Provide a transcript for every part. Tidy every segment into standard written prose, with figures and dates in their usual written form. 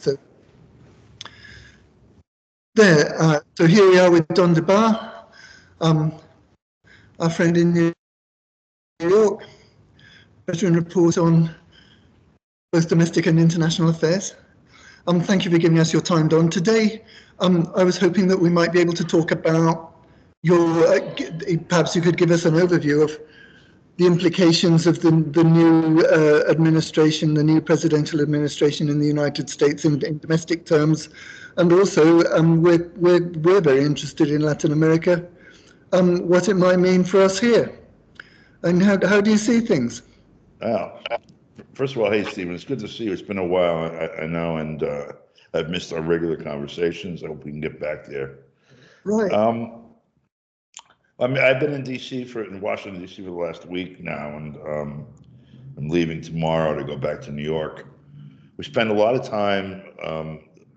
So there. So here we are with Don DeBar, our friend in New York, veteran report on both domestic and international affairs. Thank you for giving us your time, Don. Today, I was hoping that we might be able to talk about your, perhaps you could give us an overview of the implications of the new administration, the new presidential administration in the United States in domestic terms, and also we're very interested in Latin America, what it might mean for us here, and how do you see things? Well, first of all, hey Stephen, it's good to see you. It's been a while, I know, and I've missed our regular conversations. I hope we can get back there. Right. I mean, I've been in Washington D.C. for the last week now, and I'm leaving tomorrow to go back to New York. We spend a lot of time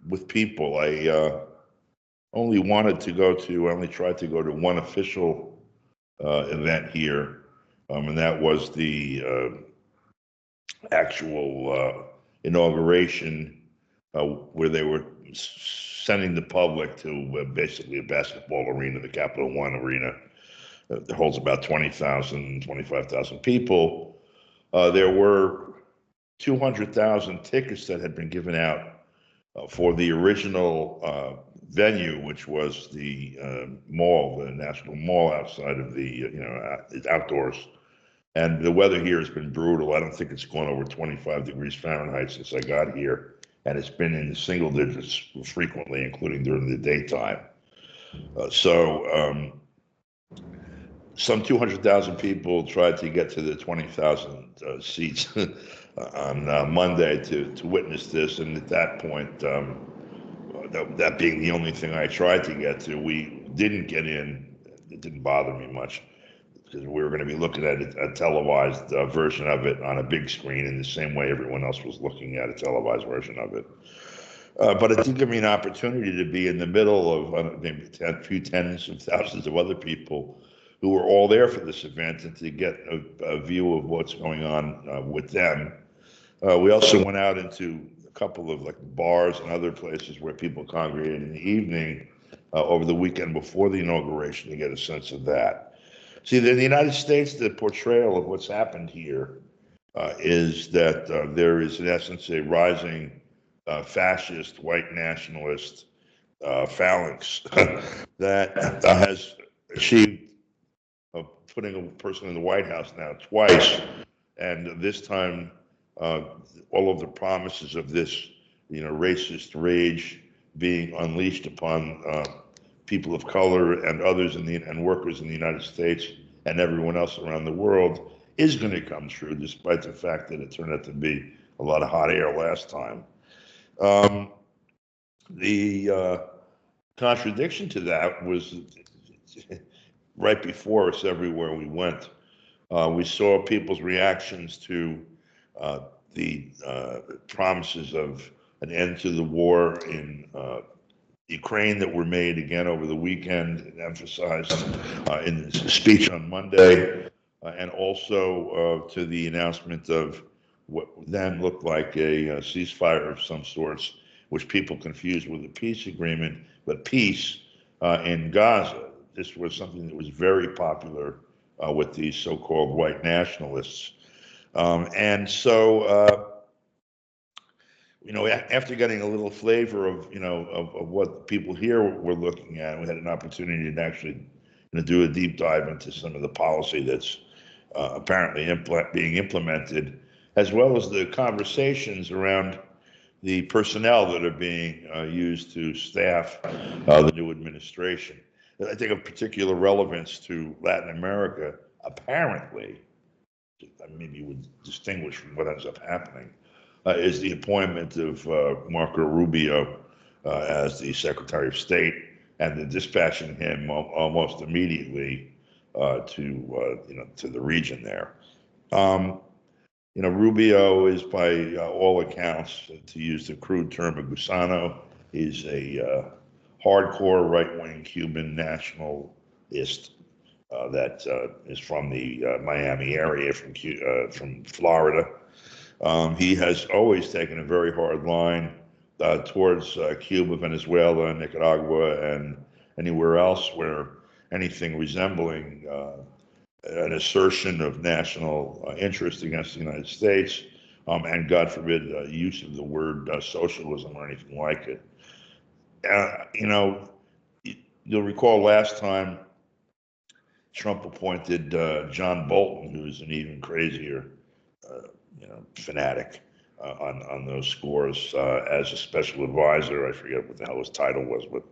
with people. I only tried to go to one official event here, and that was the actual inauguration where they were sending the public to basically a basketball arena, the Capital One Arena. That holds about 20,000, 25,000 people. There were 200,000 tickets that had been given out for the original venue, which was the mall, the National Mall outside of the, outdoors. And the weather here has been brutal. I don't think it's gone over 25 degrees Fahrenheit since I got here. And it's been in the single digits frequently, including during the daytime. Some 200,000 people tried to get to the 20,000 seats on Monday to witness this. And at that point, that being the only thing I tried to get to, we didn't get in. It didn't bother me much because we were going to be looking at a televised version of it on a big screen in the same way everyone else was looking at a televised version of it. But it did give me an opportunity to be in the middle of maybe a few tens of thousands of other people who were all there for this event and to get a view of what's going on with them. We also went out into a couple of bars and other places where people congregated in the evening over the weekend before the inauguration to get a sense of that. See, in the United States, the portrayal of what's happened here is that there is, in essence, a rising fascist, white nationalist phalanx that has achieved putting a person in the White House now twice, and this time all of the promises of this, racist rage being unleashed upon people of color and others and workers in the United States and everyone else around the world is going to come true, despite the fact that it turned out to be a lot of hot air last time. The contradiction to that was right before us everywhere we went. We saw people's reactions to the promises of an end to the war in Ukraine that were made again over the weekend and emphasized in the speech on Monday, and also to the announcement of what then looked like a ceasefire of some sorts, which people confused with a peace agreement, but peace in Gaza. This was something that was very popular with these so-called white nationalists. And so, after getting a little flavor of what people here were looking at, we had an opportunity to actually do a deep dive into some of the policy that's apparently being implemented, as well as the conversations around the personnel that are being used to staff the new administration. I think of particular relevance to Latin America, apparently, maybe would distinguish from what ends up happening, is the appointment of Marco Rubio as the Secretary of State and the dispatching him almost immediately to the region there. Rubio is, by all accounts, to use the crude term of Gusano, is a hardcore right-wing Cuban nationalist that is from the Miami area, from Florida. He has always taken a very hard line towards Cuba, Venezuela, Nicaragua, and anywhere else where anything resembling an assertion of national interest against the United States, and God forbid, use of the word socialism or anything like it. You know, you'll recall last time Trump appointed John Bolton, who's an even crazier, fanatic on those scores, as a special advisor. I forget what the hell his title was, but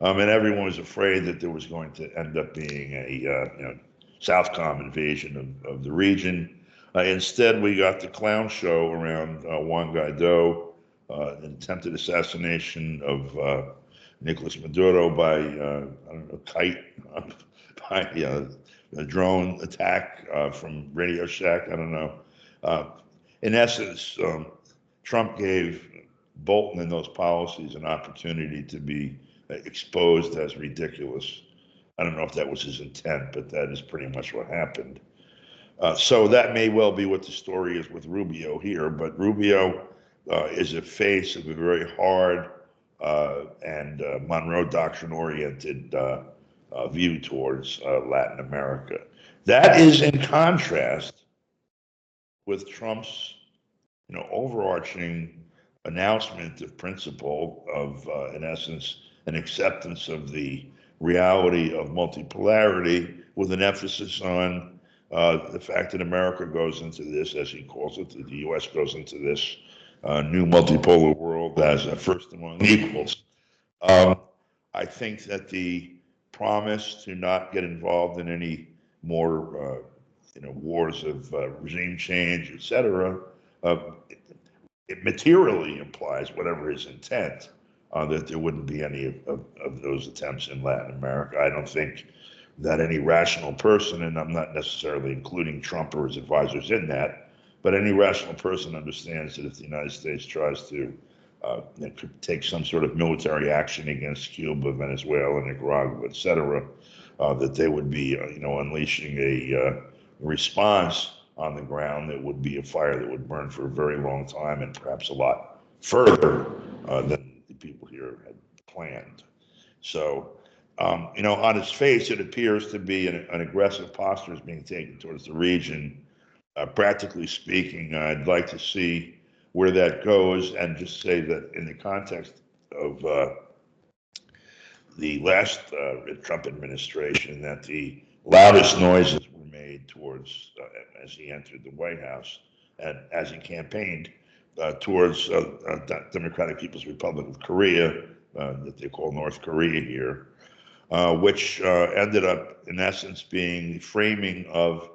and everyone was afraid that there was going to end up being a Southcom invasion of the region. Instead, we got the clown show around Juan Guaido, an attempted assassination of Nicolas Maduro by kite, by a drone attack from Radio Shack. I don't know. In essence, Trump gave Bolton and those policies an opportunity to be exposed as ridiculous. I don't know if that was his intent, but that is pretty much what happened. So that may well be what the story is with Rubio here, but Rubio is a face of a very hard and Monroe Doctrine-oriented view towards Latin America. That is in contrast with Trump's, overarching announcement of principle of, in essence, an acceptance of the reality of multipolarity, with an emphasis on the fact that America goes into this, as he calls it, the U.S. goes into this new multipolar world as a first among equals. I think that the promise to not get involved in any more, wars of regime change, etc., it materially implies, whatever his intent, that there wouldn't be any of those attempts in Latin America. I don't think that any rational person, and I'm not necessarily including Trump or his advisors in that, but any rational person understands that if the United States tries to take some sort of military action against Cuba, Venezuela, Nicaragua, etc., that they would be, unleashing a response on the ground that would be a fire that would burn for a very long time and perhaps a lot further than the people here had planned. So, on its face, it appears to be an aggressive posture is being taken towards the region. Practically speaking, I'd like to see where that goes, and just say that in the context of the last Trump administration, that the loudest noises were made towards, as he entered the White House and as he campaigned towards Democratic People's Republic of Korea, that they call North Korea here, which ended up, in essence, being the framing of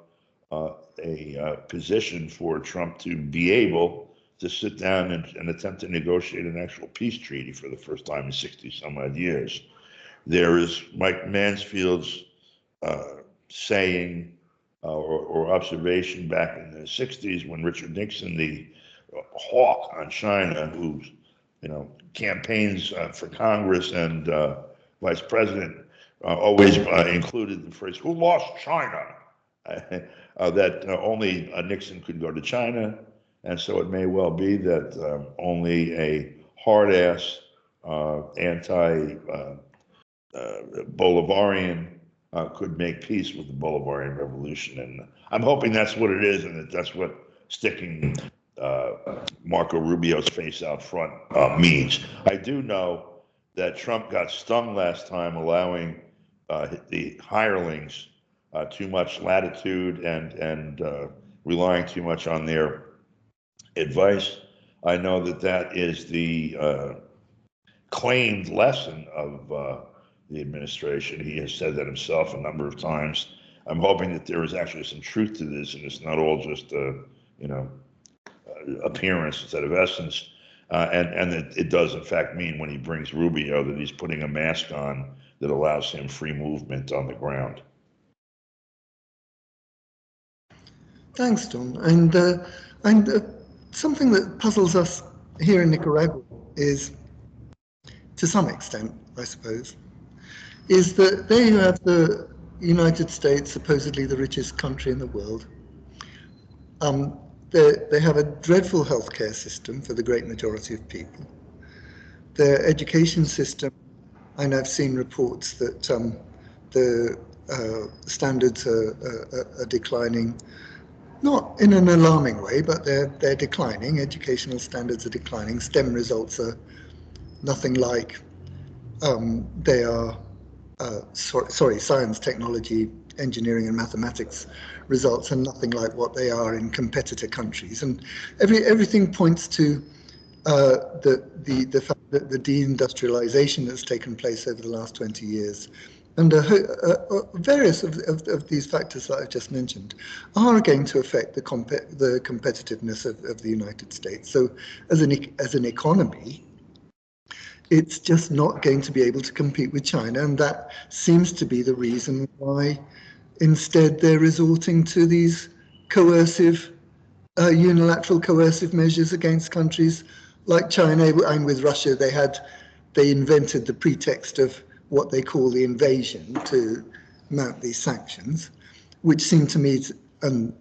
a position for Trump to be able to sit down and attempt to negotiate an actual peace treaty for the first time in 60 some odd years. There is Mike Mansfield's saying or observation back in the 60s when Richard Nixon, the hawk on China, who campaigns for Congress and vice president, always included the phrase, "Who lost China?" That only Nixon could go to China, and so it may well be that only a hard-ass anti-Bolivarian could make peace with the Bolivarian Revolution. And I'm hoping that's what it is, and that's what sticking Marco Rubio's face out front means. I do know that Trump got stung last time, allowing the hirelings too much latitude and relying too much on their advice. I know that is the claimed lesson of the administration. He has said that himself a number of times. I'm hoping that there is actually some truth to this, and it's not all just appearance instead of essence, and that it does in fact mean, when he brings Rubio, that he's putting a mask on that allows him free movement on the ground. Thanks, Don. And something that puzzles us here in Nicaragua is, to some extent, I suppose, is that there you have the United States, supposedly the richest country in the world. They have a dreadful healthcare system for the great majority of people. their education system, and I've seen reports that the standards are declining, not in an alarming way, but they're declining. Educational standards are declining. STEM results are nothing like they are. Science, technology, engineering, and mathematics results are nothing like what they are in competitor countries, and everything points to the fact that the deindustrialization that's taken place over the last 20 years, and various of these factors that I've just mentioned, are going to affect the competitiveness of the United States. So, as an economy, it's just not going to be able to compete with China, and that seems to be the reason why instead they're resorting to these coercive, unilateral coercive measures against countries like China. And with Russia, they invented the pretext of what they call the invasion to mount these sanctions, which seem to me, and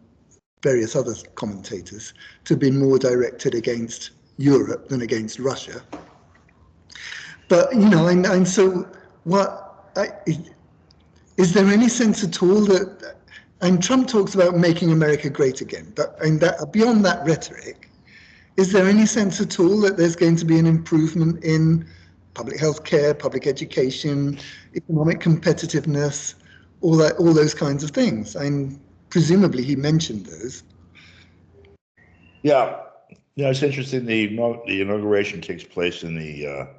various other commentators, to be more directed against Europe than against Russia. But, and so is there any sense at all that, and Trump talks about making America great again, but beyond that rhetoric, is there any sense at all that there's going to be an improvement in public health care, public education, economic competitiveness, all those kinds of things? And presumably he mentioned those. Yeah, it's interesting. The inauguration takes place on the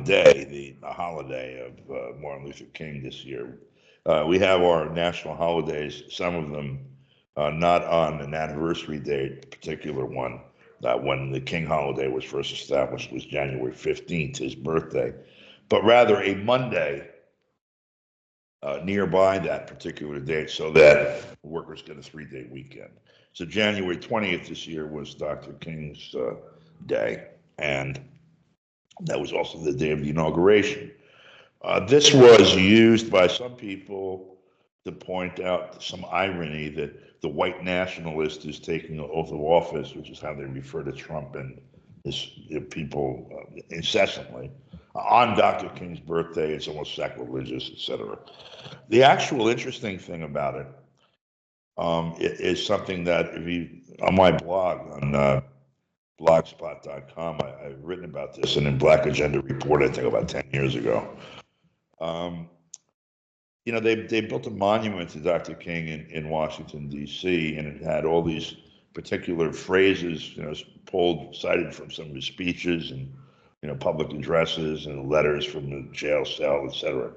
day, the holiday of Martin Luther King this year. We have our national holidays, some of them not on an anniversary date, a particular one, when the King holiday was first established was January 15th, his birthday, but rather a Monday nearby that particular date so that workers get a 3-day weekend. So January 20th this year was Dr. King's day, and that was also the day of the inauguration. This was used by some people to point out some irony that the white nationalist is taking an oath of office, which is how they refer to Trump and his people incessantly, on Dr. King's birthday. It's almost sacrilegious, etc. The actual interesting thing about it is something that on my blog, on blogspot.com, I've written about this, and in Black Agenda Report, I think about 10 years ago. They built a monument to Dr. King in Washington, D.C., and it had all these particular phrases, cited from some of his speeches and, public addresses and letters from the jail cell, etc.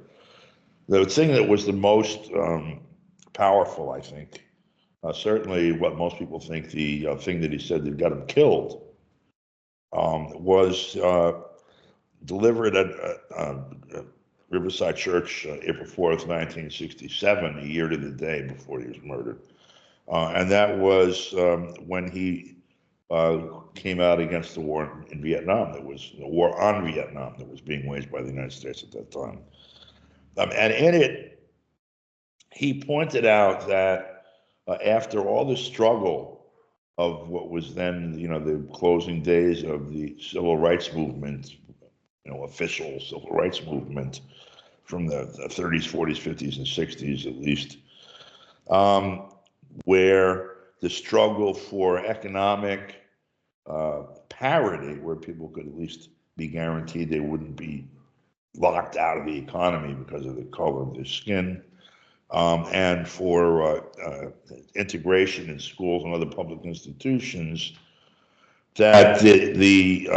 The thing that was the most powerful, I think, certainly what most people think the thing that he said that got him killed, was delivered at Riverside Church, April 4th, 1967, a year to the day before he was murdered. And that was when he came out against the war in Vietnam. That was the war on Vietnam that was being waged by the United States at that time. And in it, he pointed out that after all the struggle of what was then, the closing days of the civil rights movement, official civil rights movement from the 30s, 40s, 50s, and 60s at least, where the struggle for economic parity, where people could at least be guaranteed they wouldn't be locked out of the economy because of the color of their skin, and for integration in schools and other public institutions, that the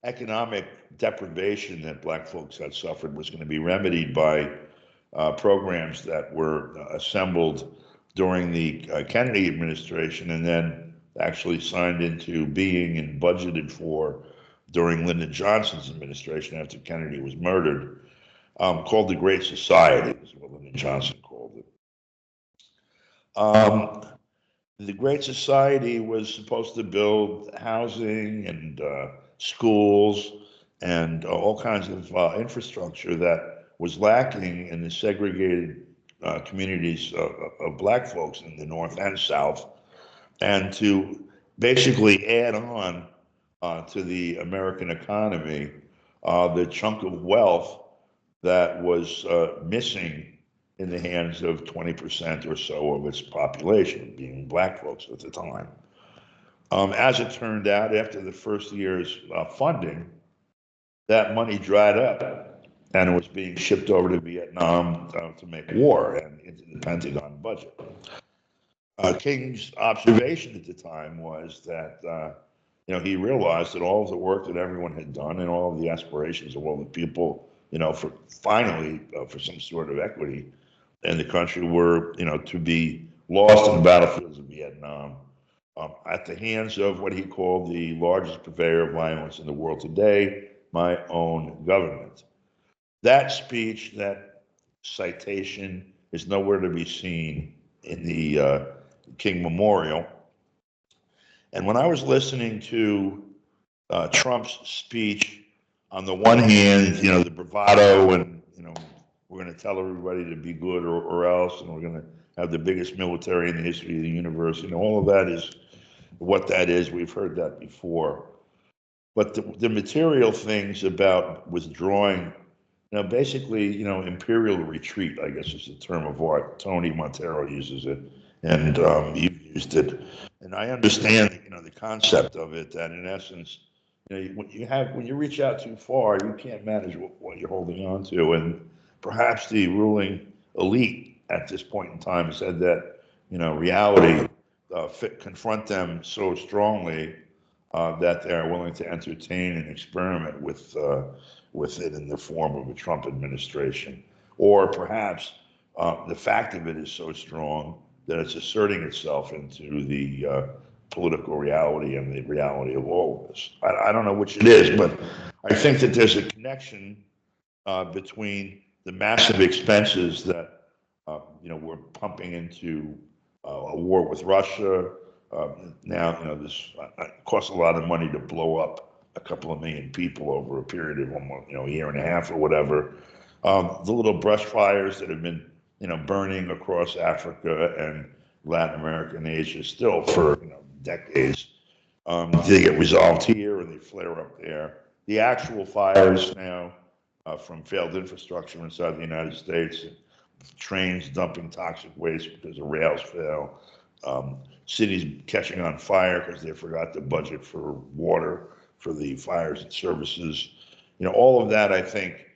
economic deprivation that Black folks had suffered was going to be remedied by programs that were assembled during the Kennedy administration and then actually signed into being and budgeted for during Lyndon Johnson's administration after Kennedy was murdered, called the Great Society, is what Lyndon Johnson called it. The Great Society was supposed to build housing and schools and all kinds of infrastructure that was lacking in the segregated communities of Black folks in the North and South, and to basically add on to the American economy, the chunk of wealth that was missing in the hands of 20% or so of its population, being black folks at the time. As it turned out, after the first year's funding, that money dried up and it was being shipped over to Vietnam to make war and into the Pentagon budget. King's observation at the time was that he realized that all of the work that everyone had done and all of the aspirations of all the people, for finally for some sort of equity in the country were, to be lost in the battlefields of Vietnam at the hands of what he called the largest purveyor of violence in the world today, my own government. That speech, that citation, is nowhere to be seen in the King Memorial. And when I was listening to Trump's speech, on the one hand, the bravado and, we're going to tell everybody to be good or else, and we're going to have the biggest military in the history of the universe. All of that is what that is. We've heard that before. But the material things about withdrawing, basically, imperial retreat, I guess is the term of art. Tony Montero uses it, and you've used it. And I understand, the concept of it, that in essence, when you reach out too far, you can't manage what you're holding on to. And perhaps the ruling elite at this point in time said that, reality confront them so strongly that they're willing to entertain and experiment with it in the form of a Trump administration. Or perhaps the fact of it is so strong that it's asserting itself into the political reality and the reality of all of this. I don't know which it is, but I think that there's a connection between the massive expenses that we're pumping into a war with Russia. Now, this costs a lot of money to blow up a couple of million people over a period of a year and a half or whatever. The little brush fires that have been, burning across Africa and Latin America and Asia still for decades. They get resolved here and they flare up there. The actual fires now from failed infrastructure inside the United States, trains dumping toxic waste because the rails fail, cities catching on fire because they forgot the budget for water for the fires and services. All of that, I think,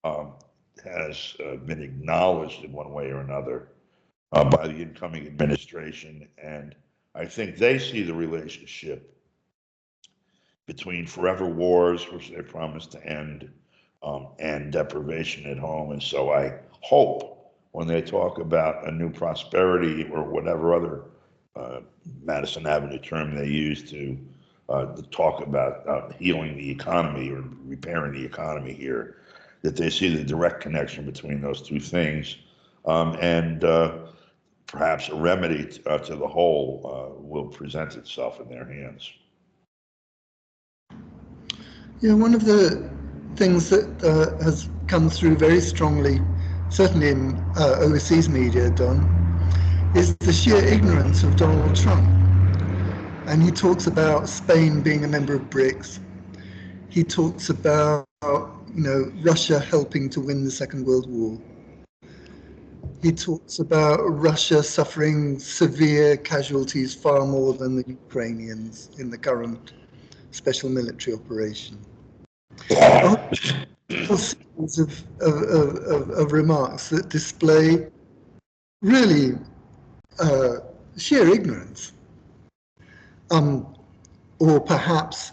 has been acknowledged in one way or another by the incoming administration. And I think they see the relationship between forever wars, which they promised to end, and deprivation at home. And so I hope when they talk about a new prosperity or whatever other Madison Avenue term they use to talk about healing the economy or repairing the economy here, that they see the direct connection between those two things, and perhaps a remedy to the whole will present itself in their hands. Yeah, one of the things that has come through very strongly, certainly in overseas media, Don, is the sheer ignorance of Donald Trump. And he talks about Spain being a member of BRICS. He talks about, Russia helping to win the Second World War. He talks about Russia suffering severe casualties, far more than the Ukrainians in the current special military operation. A whole series of remarks that display really sheer ignorance, or perhaps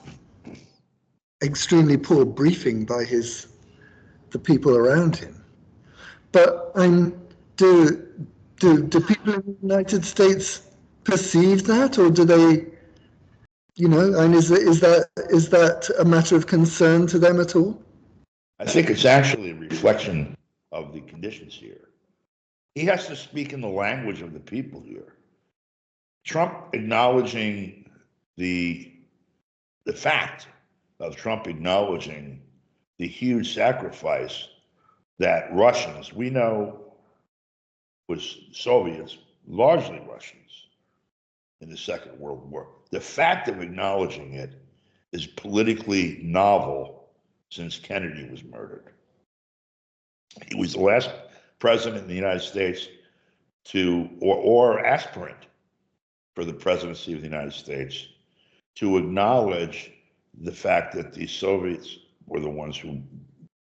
extremely poor briefing by the people around him. But do people in the United States perceive that, or do they, and is that a matter of concern to them at all? I think it's actually a reflection of the conditions here. He has to speak in the language of the people here. Trump acknowledging the fact of Trump acknowledging the huge sacrifice that Russians, we know, was Soviets, largely Russians, in the Second World War. The fact of acknowledging it is politically novel since Kennedy was murdered. He was the last president in the United States to, or aspirant for the presidency of the United States, to acknowledge the fact that the Soviets were the ones who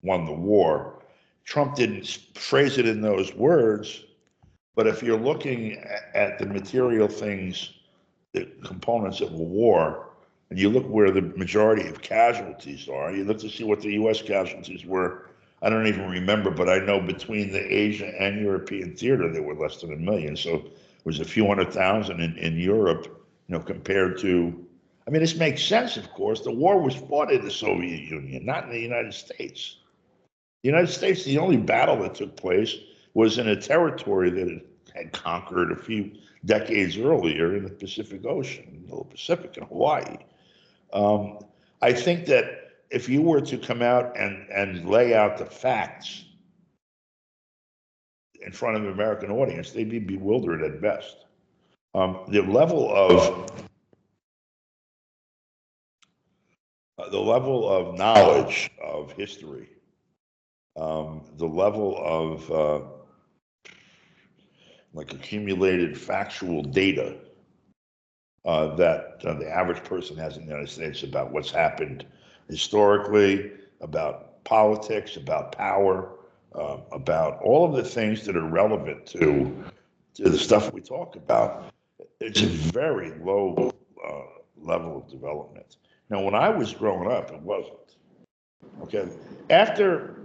won the war. Trump didn't phrase it in those words, but if you're looking at the material things, the components of a war, and you look where the majority of casualties are, you look to see what the U.S. casualties were. I don't even remember, but I know between the Asia and European theater, there were less than 1 million. So it was a few 100,000 in Europe, compared to, I mean, this makes sense, of course. The war was fought in the Soviet Union, not in the United States. The United States, the only battle that took place was in a territory that it had conquered a few decades earlier in the Pacific Ocean, the Pacific in Hawaii. I think that if you were to come out and lay out the facts in front of an American audience, they'd be bewildered at best. The level of knowledge of history, the level of like accumulated factual data that the average person has in the United States about what's happened historically, about politics, about power, about all of the things that are relevant to the stuff we talk about. It's a very low level of development. Now, when I was growing up, it wasn't. Okay, after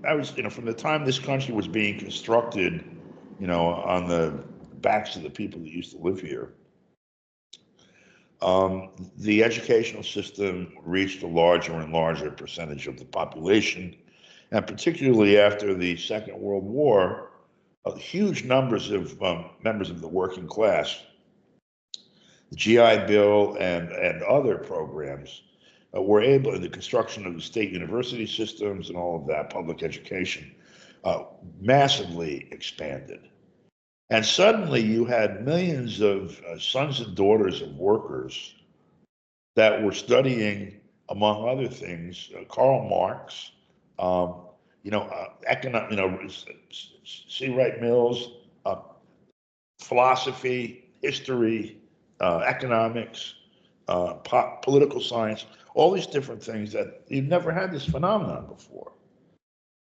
I was, from the time this country was being constructed, on the backs of the people that used to live here, the educational system reached a larger and larger percentage of the population, and particularly after the Second World War, huge numbers of members of the working class, the GI Bill and other programs were able, in the construction of the state university systems and all of that, public education, massively expanded. And suddenly you had millions of sons and daughters of workers that were studying, among other things, Karl Marx, C. Wright Mills, philosophy, history, economics, political science, all these different things that you've never had this phenomenon before.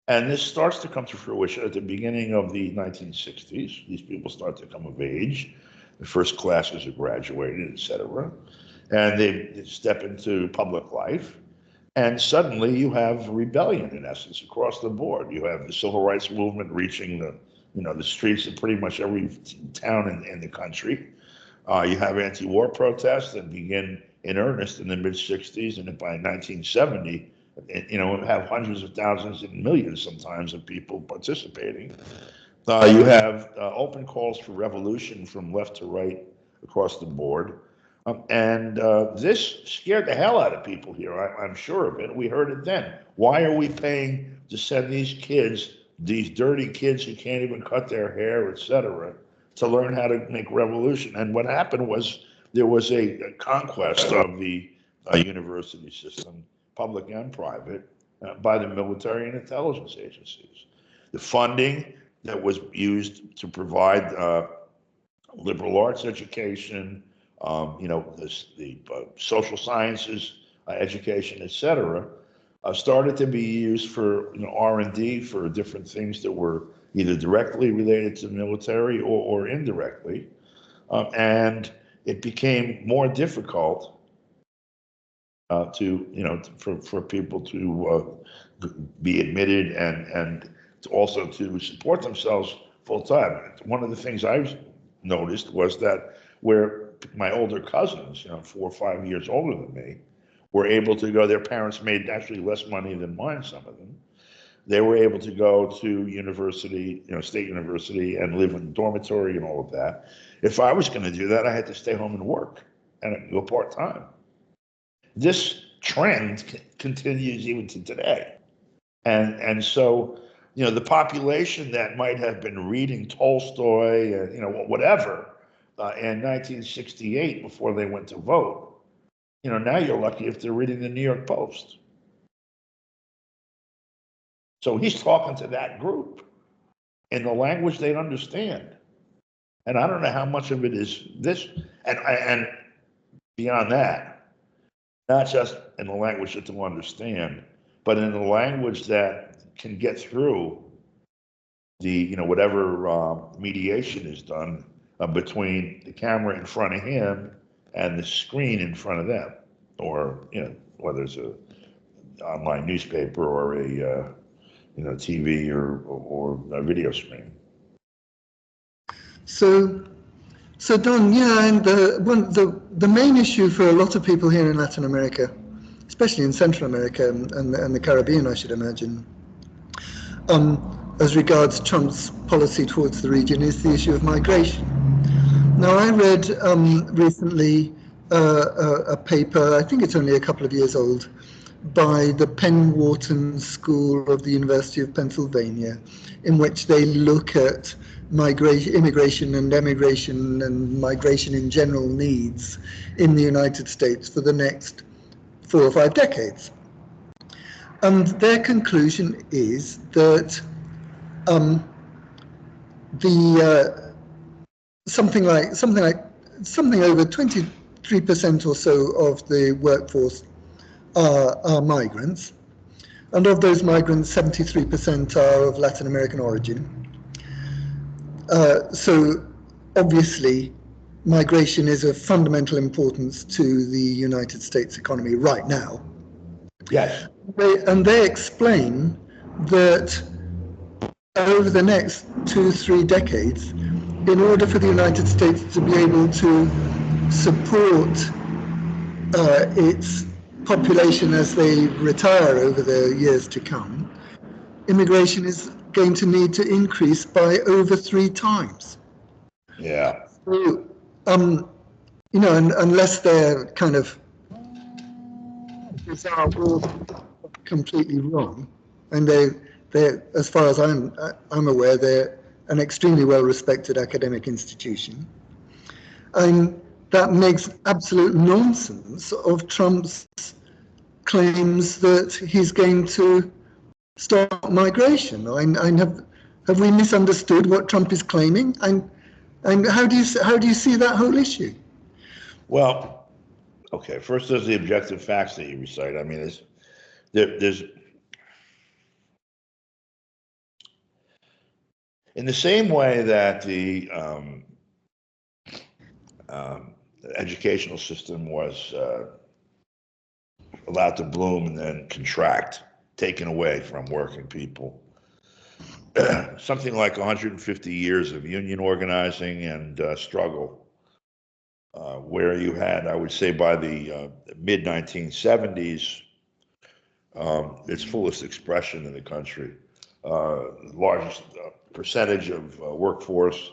And this starts to come to fruition at the beginning of the 1960s. These people start to come of age. The first classes are graduated, et cetera. And they step into public life. And suddenly you have rebellion, in essence, across the board. You have the civil rights movement reaching the streets of pretty much every town in the country. You have anti-war protests that begin in earnest in the mid-60s, and by 1970, have hundreds of thousands and millions sometimes of people participating. You have open calls for revolution from left to right across the board. And this scared the hell out of people here. I'm sure of it. We heard it then. Why are we paying to send these kids, these dirty kids who can't even cut their hair, et cetera, to learn how to make revolution? And what happened was there was a conquest of the university system, public and private, by the military and intelligence agencies. The funding that was used to provide liberal arts education, the social sciences education, et cetera, started to be used for R&D for different things that were either directly related to the military or indirectly, and it became more difficult for people to be admitted and to also to support themselves full time. One of the things I noticed was that where my older cousins, 4 or 5 years older than me, were able to go, their parents made actually less money than mine, some of them. They were able to go to university, state university, and live in a dormitory and all of that. If I was going to do that, I had to stay home and work and go part-time. This trend continues even to today. And so, the population that might have been reading Tolstoy and, whatever, in 1968 before they went to vote, now you're lucky if they're reading the New York Post. So he's talking to that group in the language they understand. And I don't know how much of it is this, and beyond that, not just in the language that they'll understand, but in the language that can get through the, whatever mediation is done between the camera in front of him and the screen in front of them, or, whether it's a online newspaper or a, TV or a video screen. So Don, yeah, and the main issue for a lot of people here in Latin America, especially in Central America and the Caribbean, I should imagine, as regards Trump's policy towards the region, is the issue of migration. Now, I read recently a paper, I think it's only a couple of years old, by the Penn Wharton School of the University of Pennsylvania, in which they look at immigration and emigration and migration in general needs in the United States for the next 4 or 5 decades. And their conclusion is that something over 23% or so of the workforce are migrants, and of those migrants, 73% are of Latin American origin. So obviously, migration is of fundamental importance to the United States economy right now. Yes. And they explain that over the next 2-3 decades, in order for the United States to be able to support its population as they retire over the years to come, immigration is going to need to increase by over 3 times. Yeah. So, unless they're kind of bizarre or completely wrong, and they're, as far as I'm aware, they're an extremely well-respected academic institution, and that makes absolute nonsense of Trump's claims that he's going to stop migration. Have we misunderstood what Trump is claiming? And how do you see that whole issue? Well, okay. First, there's the objective facts that you recite. I mean, there's in the same way that the educational system was allowed to bloom and then contract, taken away from working people. Something like 150 years of union organizing and struggle, where you had, I would say, by the mid-1970s, its fullest expression in the country. Largest percentage of workforce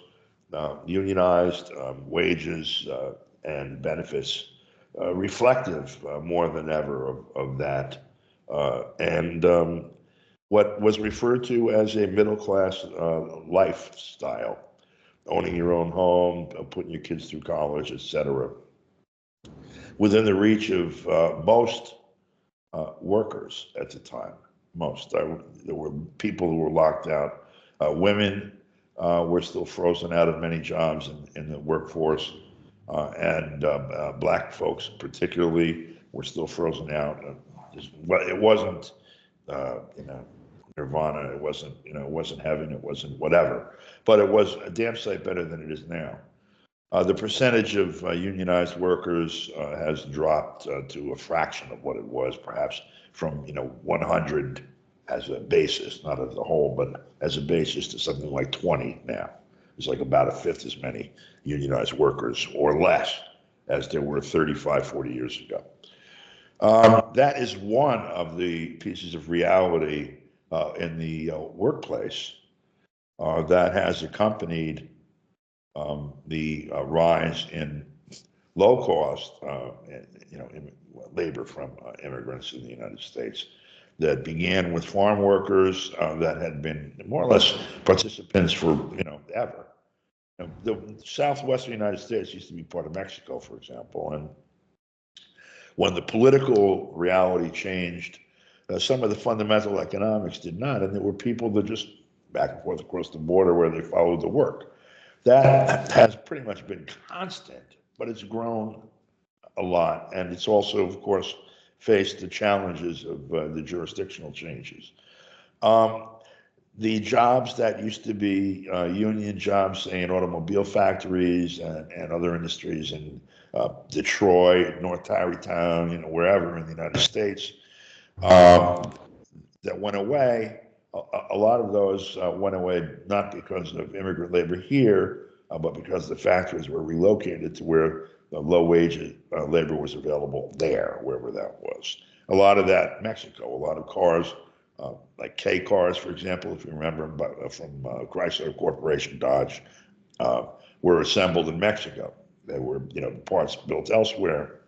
unionized, wages and benefits reflective more than ever of that. And what was referred to as a middle-class lifestyle, owning your own home, putting your kids through college, etc., within the reach of most workers at the time. Most. There were people who were locked out. Women were still frozen out of many jobs in the workforce, and black folks particularly were still frozen out. It wasn't, nirvana. It wasn't, it wasn't heaven. It wasn't whatever. But it was a damn sight better than it is now. The percentage of unionized workers has dropped to a fraction of what it was, perhaps from 100 as a basis, not as a whole, but as a basis, to something like 20 now. It's like about a fifth as many unionized workers or less as there were 35, 40 years ago. That is one of the pieces of reality in the workplace that has accompanied the rise in low-cost, labor from immigrants in the United States, that began with farm workers that had been more or less participants for ever. The southwestern United States used to be part of Mexico, for example, and When the political reality changed, some of the fundamental economics did not, and there were people that just back and forth across the border where they followed the work. That has pretty much been constant, but it's grown a lot, and it's also, of course, faced the challenges of the jurisdictional changes. The jobs that used to be union jobs, say in automobile factories and other industries in Detroit, North Tarrytown, wherever in the United States, that went away. A lot of those went away not because of immigrant labor here, but because the factories were relocated to where the low-wage labor was available there, wherever that was. A lot of that, Mexico, a lot of cars, like K cars, for example, if you remember from Chrysler Corporation, Dodge, were assembled in Mexico. They were, parts built elsewhere.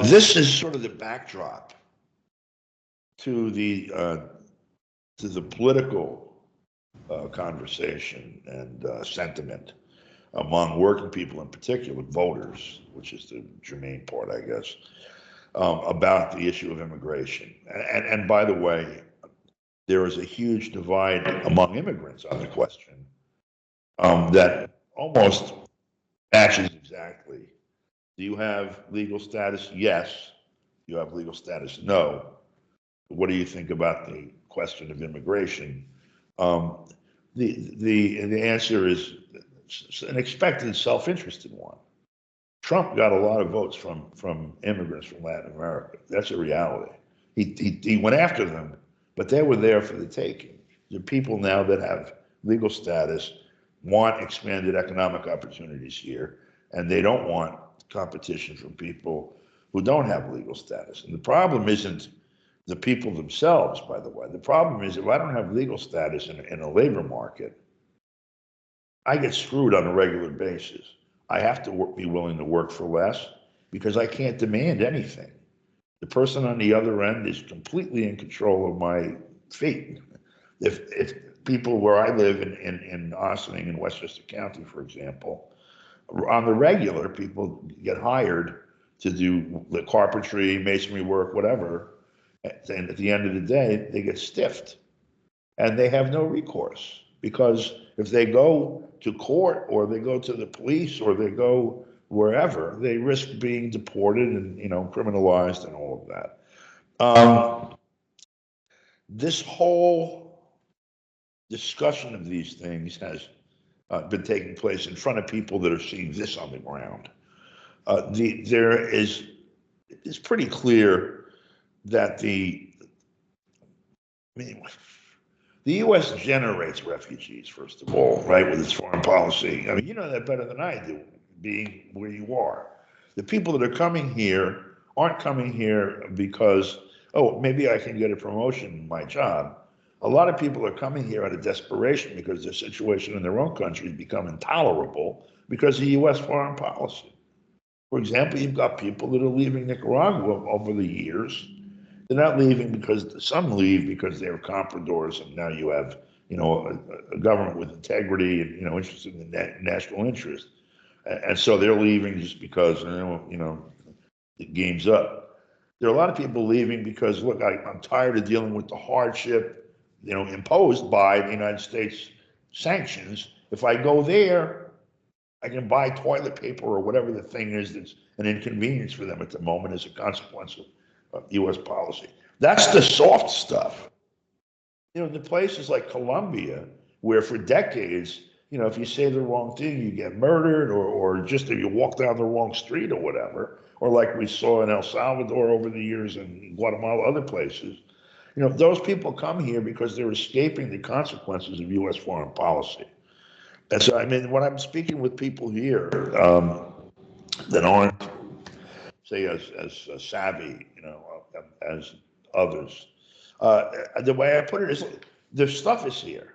This is sort of the backdrop to the political conversation and sentiment among working people, in particular voters, which is the germane part, I guess, about the issue of immigration. And by the way, there is a huge divide among immigrants on the question that almost matches exactly. Do you have legal status? Yes. Do you have legal status? No. What do you think about the question of immigration? The answer is an expected self-interested one. Trump got a lot of votes from immigrants from Latin America. That's a reality. He went after them, but they were there for the taking. The people now that have legal status want expanded economic opportunities here, and they don't want competition from people who don't have legal status. And the problem isn't the people themselves, by the way. The problem is if I don't have legal status in a labor market, I get screwed on a regular basis. I have to be willing to work for less because I can't demand anything. The person on the other end is completely in control of my fate. If people where I live in Ossining in Westchester County, for example, on the regular, people get hired to do the carpentry, masonry work, whatever. And at the end of the day, they get stiffed and they have no recourse because if they go to court or they go to the police or they go wherever, they risk being deported and, criminalized and all of that. This whole discussion of these things has been taking place in front of people that are seeing this on the ground. It's pretty clear that the U.S. generates refugees, first of all, right, with its foreign policy. I mean, you know that better than I do, being where you are. The people that are coming here aren't coming here because, oh, maybe I can get a promotion in my job. A lot of people are coming here out of desperation because their situation in their own country has become intolerable because of U.S. foreign policy. For example, you've got people that are leaving Nicaragua over the years. They're not leaving because some leave because they're compradors, and now you have, a government with integrity and interested in the national interest, and so they're leaving just because the game's up. There are a lot of people leaving because look, I'm tired of dealing with the hardship, imposed by the United States sanctions. If I go there, I can buy toilet paper or whatever the thing is that's an inconvenience for them at the moment as a consequence of U.S. policy. That's the soft stuff. The places like Colombia, where for decades, if you say the wrong thing, you get murdered, or just if you walk down the wrong street or whatever, or like we saw in El Salvador over the years and Guatemala, other places, those people come here because they're escaping the consequences of U.S. foreign policy. And so, when I'm speaking with people here that aren't, say, as savvy, as others, the way I put it is, their stuff is here.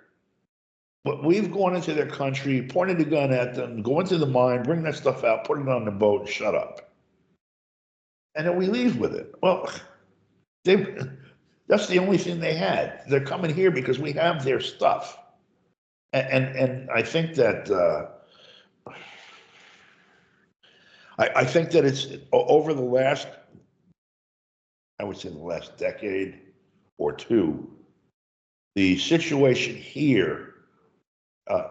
But we've gone into their country, pointed a gun at them, go into the mine, bring that stuff out, put it on the boat, and shut up. And then we leave with it. Well, that's the only thing they had. They're coming here because we have their stuff. And I think that I think that it's over the last, I would say the last decade or two, the situation here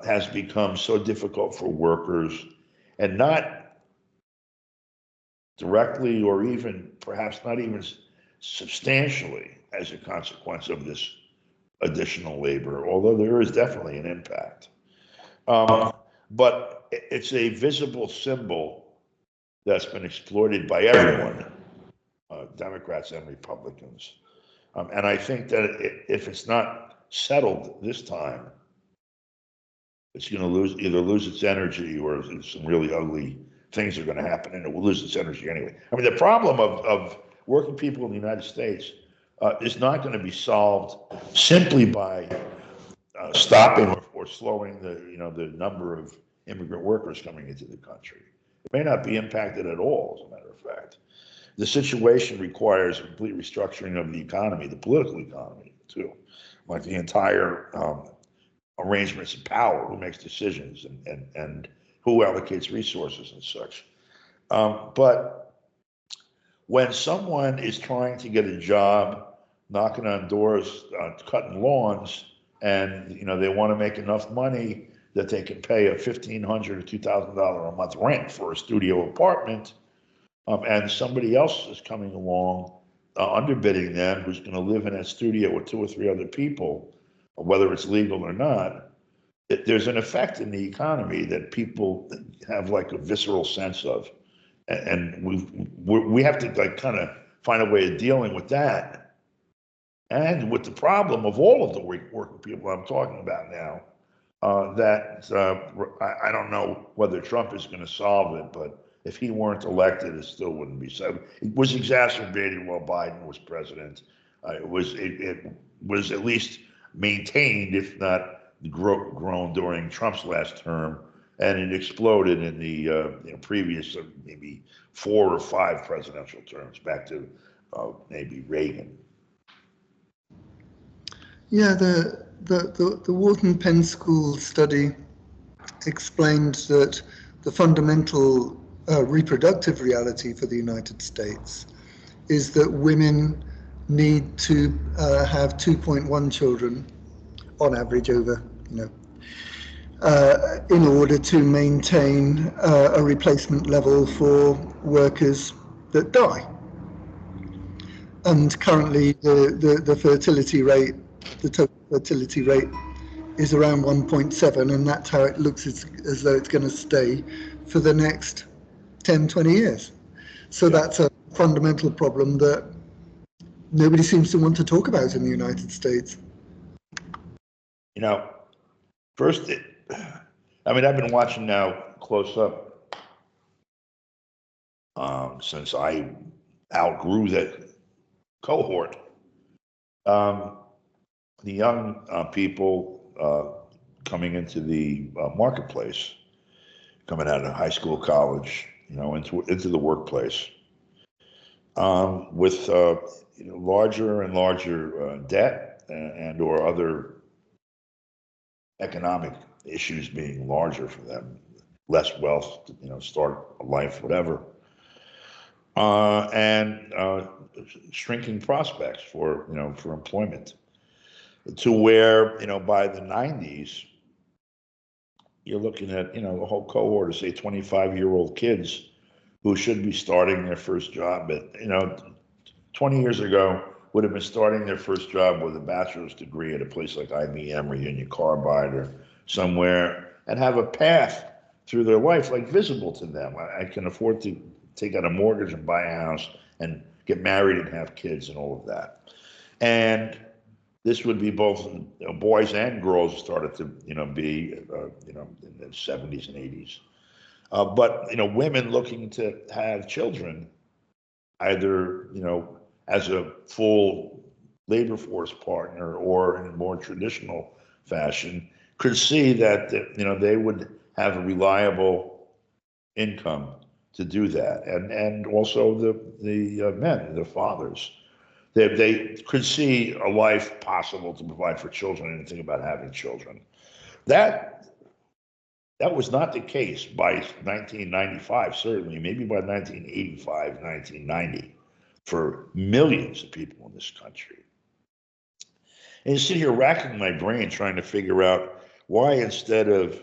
has become so difficult for workers, and not directly or even perhaps not even substantially as a consequence of this additional labor, although there is definitely an impact. But it's a visible symbol that's been exploited by everyone, Democrats and Republicans. And I think that if it's not settled this time, it's going to either lose its energy, or some really ugly things are going to happen, and it will lose its energy anyway. I mean, the problem of working people in the United States is not going to be solved simply by stopping or slowing the number of immigrant workers coming into the country. It may not be impacted at all, as a matter of fact. The situation requires a complete restructuring of the economy, the political economy, too, like the entire arrangements of power, who makes decisions and who allocates resources and such. But when someone is trying to get a job, knocking on doors, cutting lawns, and they want to make enough money that they can pay a $1,500 or $2,000 a month rent for a studio apartment, and somebody else is coming along, underbidding them, who's going to live in that studio with 2 or 3 other people, whether it's legal or not, there's an effect in the economy that people have like a visceral sense of, and we have to like kind of find a way of dealing with that, and with the problem of all of the working people I'm talking about now. I don't know whether Trump is going to solve it, but if he weren't elected, it still wouldn't be so. It was exacerbated while Biden was president. It was at least maintained, if not grown, during Trump's last term, and it exploded in the previous maybe 4 or 5 presidential terms back to maybe Reagan. Yeah, the Wharton Penn School study explained that the fundamental reproductive reality for the United States is that women need to have 2.1 children on average over, in order to maintain a replacement level for workers that die. And currently the fertility rate, the total fertility rate, is around 1.7, and that's how it looks as though it's going to stay for the next 10, 20 years. So that's a fundamental problem that nobody seems to want to talk about in the United States. First, I've been watching now close up since I outgrew that cohort. The young people coming into the marketplace, coming out of high school, college, into the workplace, with larger and larger debt and or other economic issues being larger for them, less wealth to start a life, whatever, and shrinking prospects for employment, to where by the 90s you're looking at a whole cohort of say 25-year-old kids who should be starting their first job at 20 years ago would have been starting their first job with a bachelor's degree at a place like IBM or Union Carbide or somewhere, and have a path through their life like visible to them. I can afford to take out a mortgage and buy a house and get married and have kids and all of that. And this would be both boys and girls started to be in the 70s and 80s, but women looking to have children, either as a full labor force partner or in a more traditional fashion, could see that they would have a reliable income to do that, and also the men, the fathers. They could see a life possible to provide for children and think about having children. That That was not the case by 1995, certainly, maybe by 1985, 1990, for millions of people in this country. And you sit here racking my brain trying to figure out why, instead of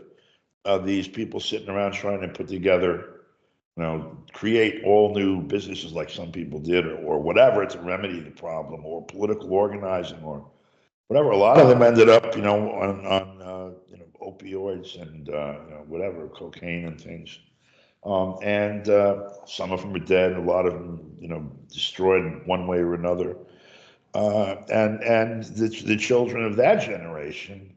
these people sitting around trying to put together, create all new businesses like some people did, or whatever, to remedy the problem, or political organizing, or whatever. A lot of them ended up, on opioids and whatever, cocaine and things. And some of them are dead. A lot of them, destroyed one way or another. And the children of that generation,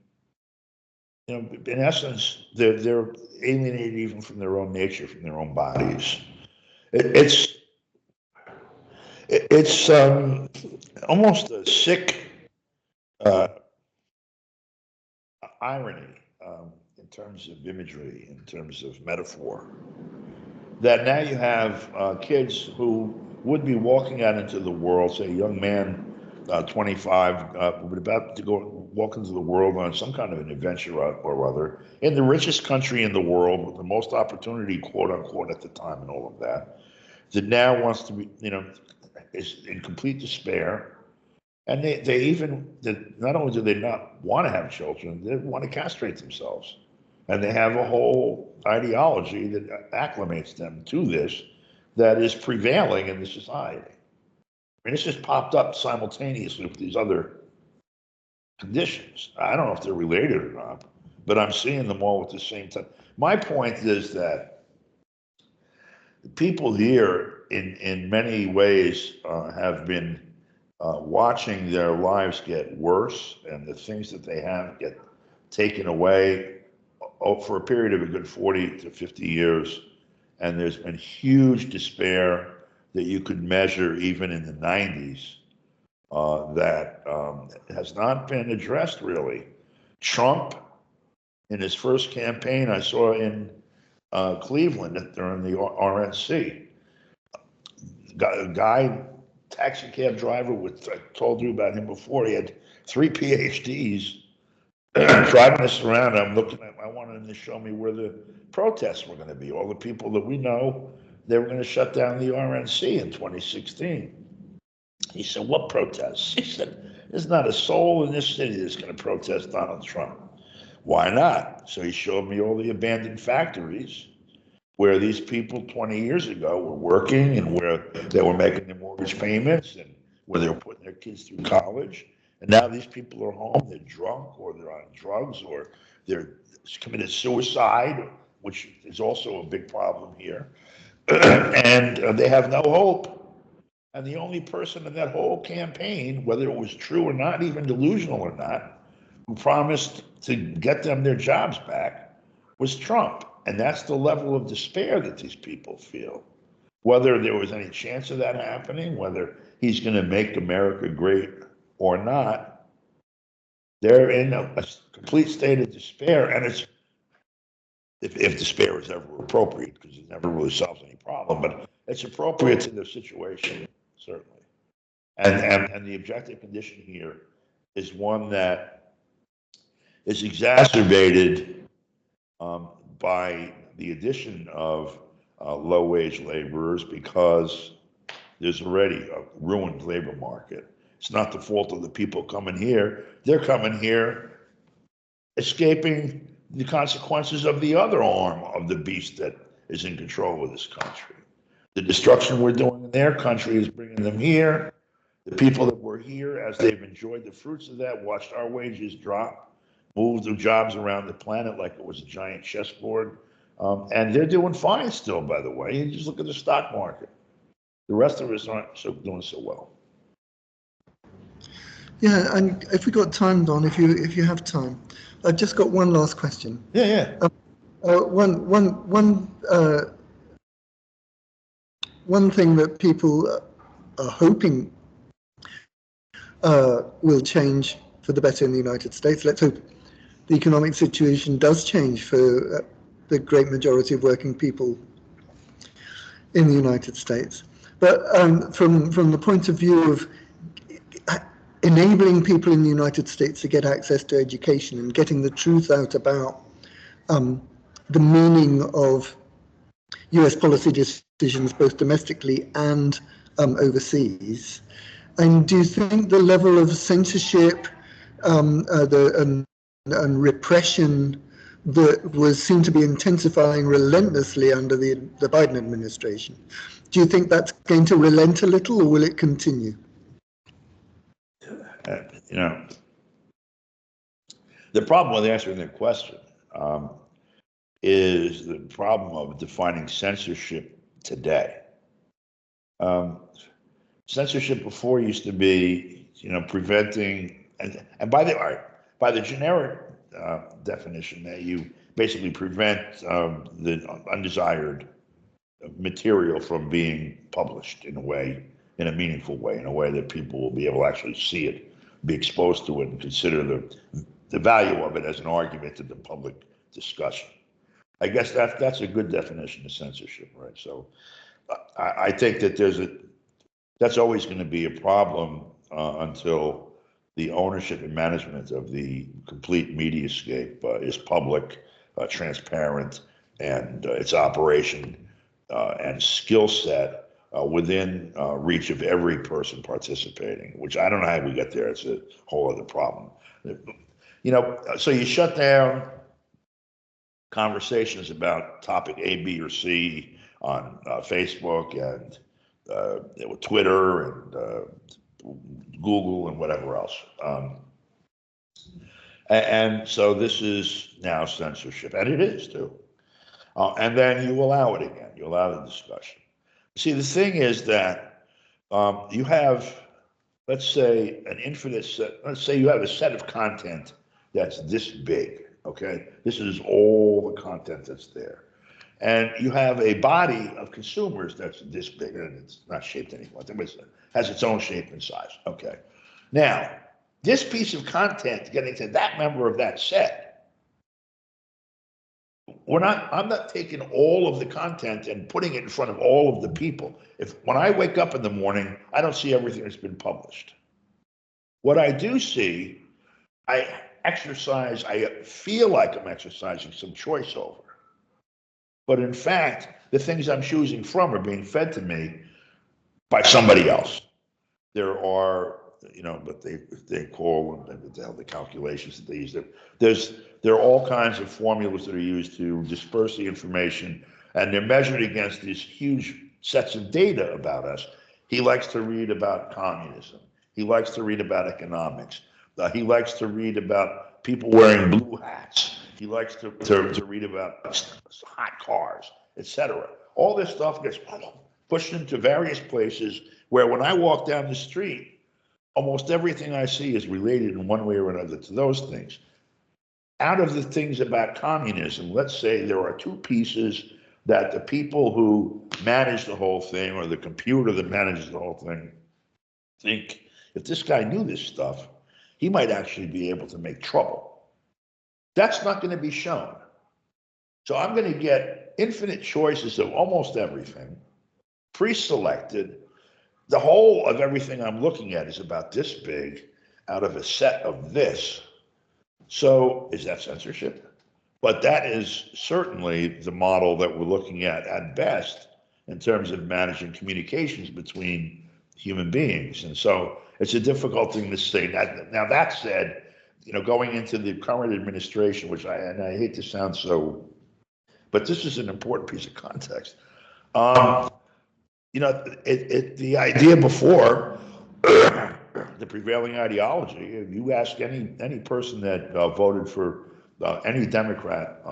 in essence, they're alienated even from their own nature, from their own bodies. It's almost a sick irony in terms of imagery, in terms of metaphor, that now you have kids who would be walking out into the world, say a young man, 25, about to walk into the world on some kind of an adventure or other, in the richest country in the world, with the most opportunity, quote unquote, at the time, and all of that now wants to be, is in complete despair. And they even, not only do they not want to have children, they want to castrate themselves. And they have a whole ideology that acclimates them to this, that is prevailing in the society. I mean, it's just popped up simultaneously with these other conditions. I don't know if they're related or not, but I'm seeing them all at the same time. My point is that the people here, in many ways, have been watching their lives get worse, and the things that they have get taken away for a period of a good 40 to 50 years. And there's been huge despair that you could measure even in the 90s that has not been addressed, really. Trump, in his first campaign, I saw in Cleveland during the RNC, a guy, taxi cab driver, I told you about him before, he had 3 PhDs, driving us around. I wanted him to show me where the protests were going to be. All the people that we know, they were going to shut down the RNC in 2016. He said, what protests? He said, there's not a soul in this city that's going to protest Donald Trump. Why not? So he showed me all the abandoned factories where these people 20 years ago were working, and where they were making their mortgage payments, and where they were putting their kids through college. And now these people are home, they're drunk, or they're on drugs, or they're committed suicide, which is also a big problem here. And they have no hope. And the only person in that whole campaign, whether it was true or not, even delusional or not, who promised to get them their jobs back, was Trump. And that's the level of despair that these people feel. Whether there was any chance of that happening, whether he's going to make America great or not, they're in a complete state of despair. And it's, if despair is ever appropriate, because it never really solves any problem, but it's appropriate to their situation, certainly. And the objective condition here is one that is exacerbated by the addition of low-wage laborers, because there's already a ruined labor market. It's not the fault of the people coming here. They're coming here escaping the consequences of the other arm of the beast that is in control of this country. The destruction we're doing in their country is bringing them here. The people that were here, as they've enjoyed the fruits of that, watched our wages drop, moved their jobs around the planet like it was a giant chessboard. And they're doing fine still, by the way. You just look at the stock market. The rest of us aren't doing so well. Yeah, and if we got time, Don, if you have time, I've just got one last question. Yeah. One thing that people are hoping will change for the better in the United States. Let's hope the economic situation does change for the great majority of working people in the United States. But from the point of view of enabling people in the United States to get access to education and getting the truth out about the meaning of US policy decisions, both domestically and overseas? And do you think the level of censorship and repression that was seen to be intensifying relentlessly under the Biden administration, do you think that's going to relent a little, or will it continue? You know, the problem with answering that question is the problem of defining censorship today. Censorship before used to be, preventing, and by the generic definition, that you basically prevent the undesired material from being published in a meaningful way, in a way that people will be able to actually see it, be exposed to it, and consider the value of it as an argument in the public discussion. I guess that's a good definition of censorship, right? So I think that that's always going to be a problem until the ownership and management of the complete mediascape is public, transparent, and its operation and skill set within reach of every person participating, which I don't know how we get there. It's a whole other problem. So you shut down conversations about topic A, B, or C on Facebook and Twitter and Google and whatever else. And so this is now censorship, and it is too. And then you allow it again. You allow the discussion. See, the thing is that you have, let's say, an infinite set. Let's say you have a set of content that's this big. Okay, this is all the content that's there. And you have a body of consumers that's this big, and it's not shaped anymore. It has its own shape and size. Okay. Now, this piece of content getting to that member of that set, I'm not taking all of the content and putting it in front of all of the people. When I wake up in the morning, I don't see everything that's been published. What I do see, I feel like I'm exercising some choice over. But in fact, the things I'm choosing from are being fed to me by somebody else. There are, but they call them the calculations that they use. There are all kinds of formulas that are used to disperse the information, and they're measured against these huge sets of data about us. He likes to read about communism. He likes to read about economics. He likes to read about people wearing blue hats. He likes to read about hot cars, etc. All this stuff gets pushed into various places where when I walk down the street, almost everything I see is related in one way or another to those things. Out of the things about communism, let's say there are two pieces that the people who manage the whole thing, or the computer that manages the whole thing, think if this guy knew this stuff, he might actually be able to make trouble. That's not going to be shown. So I'm going to get infinite choices of almost everything, pre-selected. The whole of everything I'm looking at is about this big out of a set of this. So is that censorship? But that is certainly the model that we're looking at best in terms of managing communications between human beings. And so it's a difficult thing to say. Now that said, going into the current administration, and I hate to sound so, but this is an important piece of context. The idea before the prevailing ideology, you ask any person that voted for any Democrat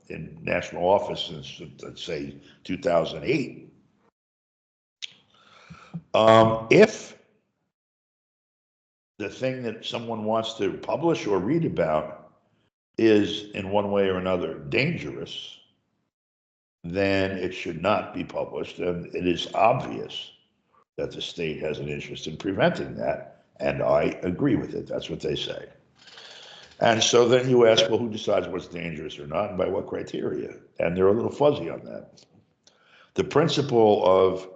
in national office since, let's say, 2008, if the thing that someone wants to publish or read about is in one way or another dangerous, then it should not be published. And it is obvious that the state has an interest in preventing that. And I agree with it. That's what they say. And so then you ask, well, who decides what's dangerous or not, and by what criteria? And they're a little fuzzy on that. The principle of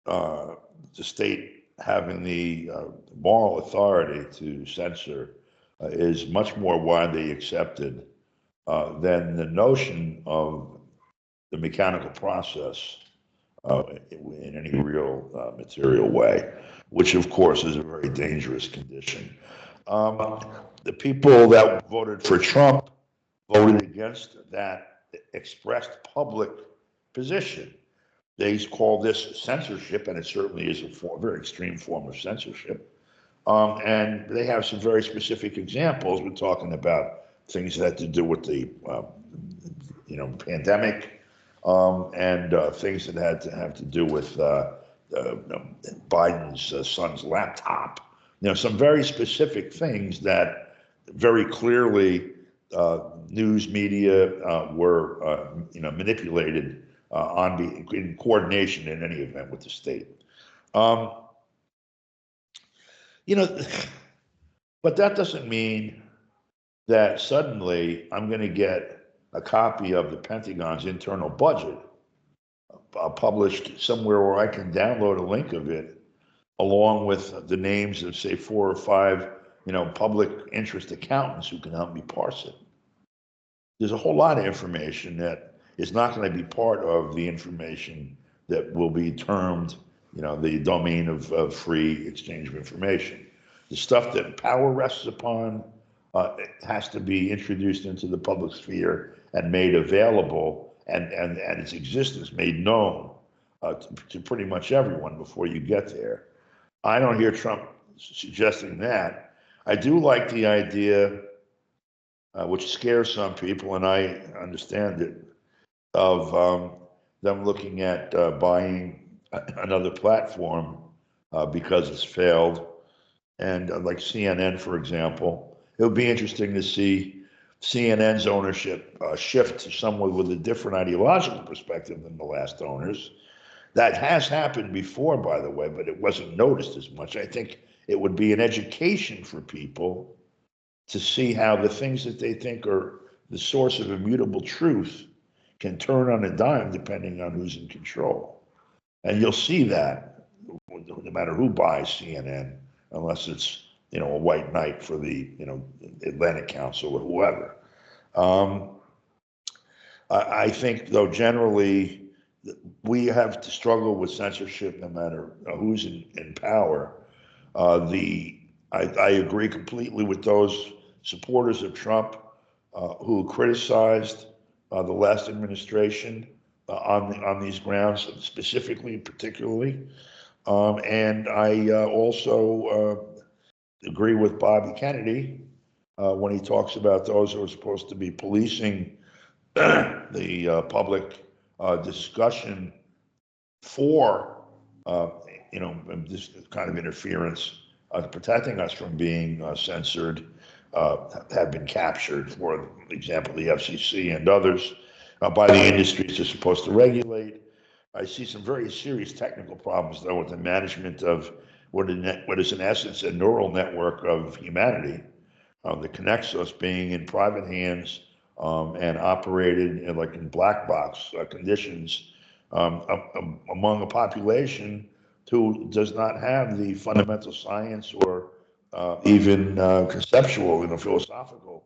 the state having the moral authority to censor is much more widely accepted than the notion of the mechanical process in any real material way, which of course is a very dangerous condition. The people that voted for Trump voted against that expressed public position. They call this censorship, and it certainly is a very extreme form of censorship. And they have some very specific examples. We're talking about things that had to do with the, pandemic, and things that had to have to do with Biden's son's laptop. Some very specific things that very clearly news media were, manipulated in coordination in any event with the state. But that doesn't mean that suddenly I'm going to get a copy of the Pentagon's internal budget published somewhere where I can download a link of it, along with the names of, say, 4 or 5, public interest accountants who can help me parse it. There's a whole lot of information that is not going to be part of the information that will be termed, the domain of free exchange of information. The stuff that power rests upon has to be introduced into the public sphere and made available, and its existence made known to pretty much everyone before you get there. I don't hear Trump suggesting that. I do like the idea, which scares some people, and I understand it, of them looking at buying another platform because it's failed. And like CNN, for example, it would be interesting to see CNN's ownership shift to someone with a different ideological perspective than the last owners. That has happened before, by the way, but it wasn't noticed as much. I think it would be an education for people to see how the things that they think are the source of immutable truth can turn on a dime depending on who's in control. And you'll see that no matter who buys CNN, unless it's, a white knight for the, Atlantic Council or whoever. I think, though, generally, we have to struggle with censorship no matter who's in power. I agree completely with those supporters of Trump who criticized the last administration on these grounds, specifically, particularly. And I also agree with Bobby Kennedy when he talks about those who are supposed to be policing the public discussion for, this kind of interference, protecting us from being censored, have been captured. For example, the FCC and others by the industries they're supposed to regulate. I see some very serious technical problems, though, with the management of what is in essence a neural network of humanity that connects us, being in private hands and operated in black box conditions among a population who does not have the fundamental science or even conceptual, philosophical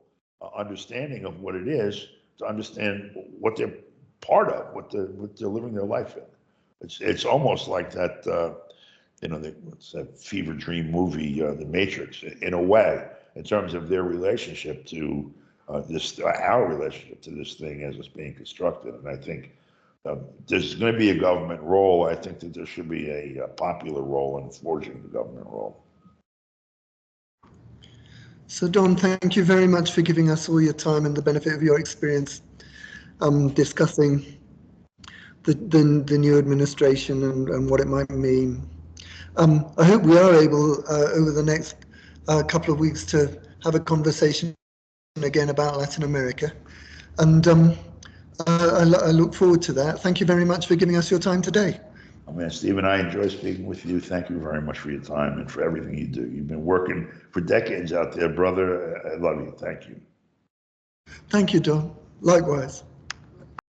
understanding of what it is to understand what they're part of, what they're living their life in. It's almost like that, what's that fever dream movie, The Matrix, in a way, in terms of their relationship to our relationship to this thing as it's being constructed. And I think there's going to be a government role. I think that there should be a popular role in forging the government role. So, Don, thank you very much for giving us all your time and the benefit of your experience discussing the new administration and what it might mean. I hope we are able over the next couple of weeks to have a conversation again about Latin America. And I look forward to that. Thank you very much for giving us your time today. Stephen, I enjoy speaking with you. Thank you very much for your time and for everything you do. You've been working for decades out there, brother. I love you. Thank you. Thank you, Don. Likewise.